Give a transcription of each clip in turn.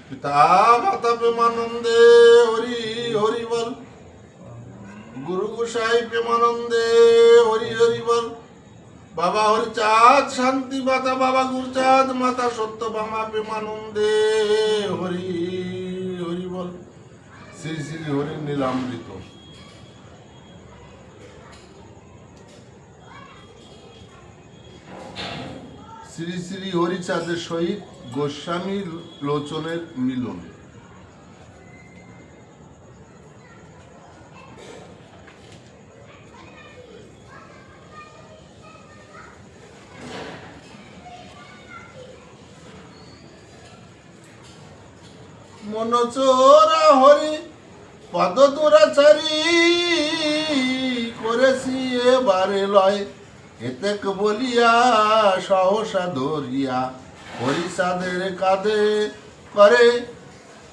পিতা মাতা প্রেমানন্দে হরি হরি বল। গুরু গোসাই প্রেমানন্দে হরি হরি বল। বাবা হরিচাঁদ শান্তি মাতা বাবা গুরুচাঁদ মাতা সত্যভামা প্রেমানন্দে হরি হরি বল। শ্রী শ্রী হরি নীলামৃত। শ্রী শ্রী হরিচাঁদের সহিত গোস্বামী লোচনের মিলন। মনচোরা হরি পদ দুরাচারী করেছি এবারে লয়, এতেক বলিয়া সহসা ধরিয়া হরিচাঁদের কাঁধে করে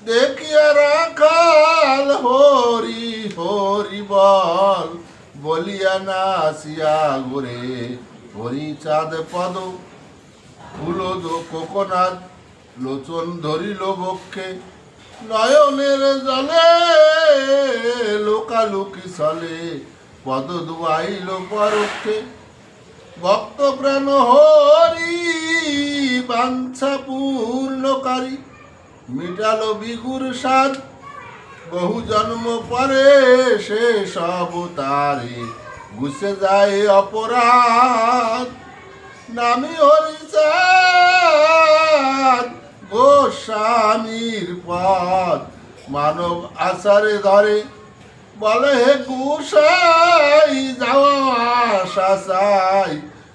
দেখিয়া রাখাল হরি হরি বল। বলিয়া না আসিয়া ঘুরে হরিচাঁদ পদ ফুলদ কোকনাথ লোচন ধরিল বক্ষে, নয়নের জলে লোকালুকি চলে পদ দুয়াইল পরক্ষে। ভক্ত প্রাণ হরি বাঞ্ছা পূর্ণকারী, মিটালো বিগুর সাদ বহু জন্ম পরে সে সব তারে গুছে যায় অপরাধ। নামি হরিচাঁদ গোস্বামীর পদ মানব আচারে ধরে, বলে হে গোসাই যাওয়া আশা চাই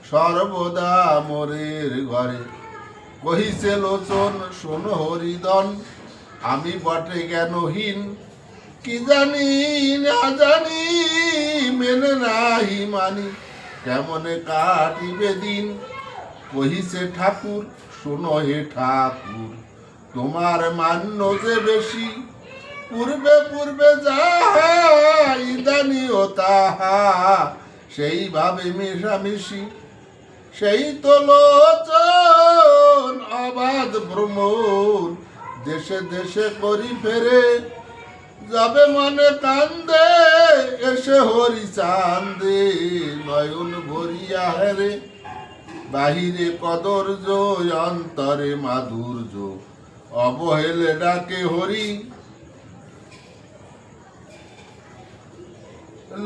সর্বদা মোরের ঘরে। কহিছে লোচন শোন হরিদন, আমি বটে জ্ঞানহীন, কি জানি না জানি মেনে নাহি মানি, কেমনে কাটিবে দিন। কহিছে ঠাকুর শোনো হে ঠাকুর, তোমার মান্য যে বেশি, পূর্বে পূর্বে যাহা ইদানিও তাহা সেইভাবে মেশামেশি। সেই তো লোচন অবাধ ভ্রমণ দেশে দেশে করি ফেরে, যাবে মনে কান্দে এসে হরিচাঁদে নয়ন ভরিয়া হেরে। বাহিরে কদর্য অন্তরে মাধুর্য, অবহেলে ডাকে হরি।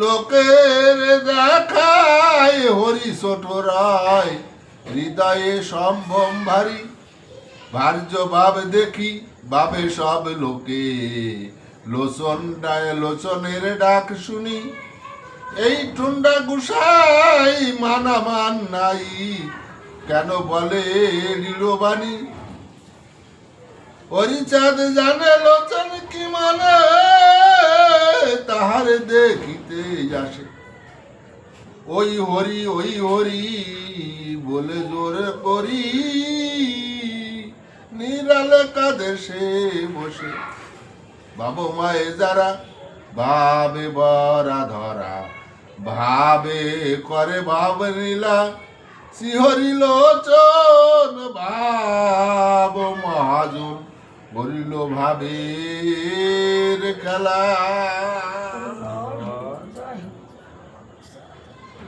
লোকের দেখায় হরি ছোট রায়, হৃদয়ে সম্ভ্রম ভারী। ভার্য ভাব দেখি ভাবে সব লোকে, লোচনের ডাক শুনি। এই টুন্ডা গুসাই মানা মান নাই, কেন বলে দৃঢ়বাণী। হরিচাঁদ জানে লোচন কি মানে, তাহারে দেখিতে আসে। ওই হরি বলে জোরে করি, নিরালে কাঁদে সে বসে। বাবু মায়ে যারা ভাবে বরা ধরা, ভাবে করে ভাব নীলা। শ্রীহরি লোচন ভাব মহাজন, বলিল ভাবের খেলা।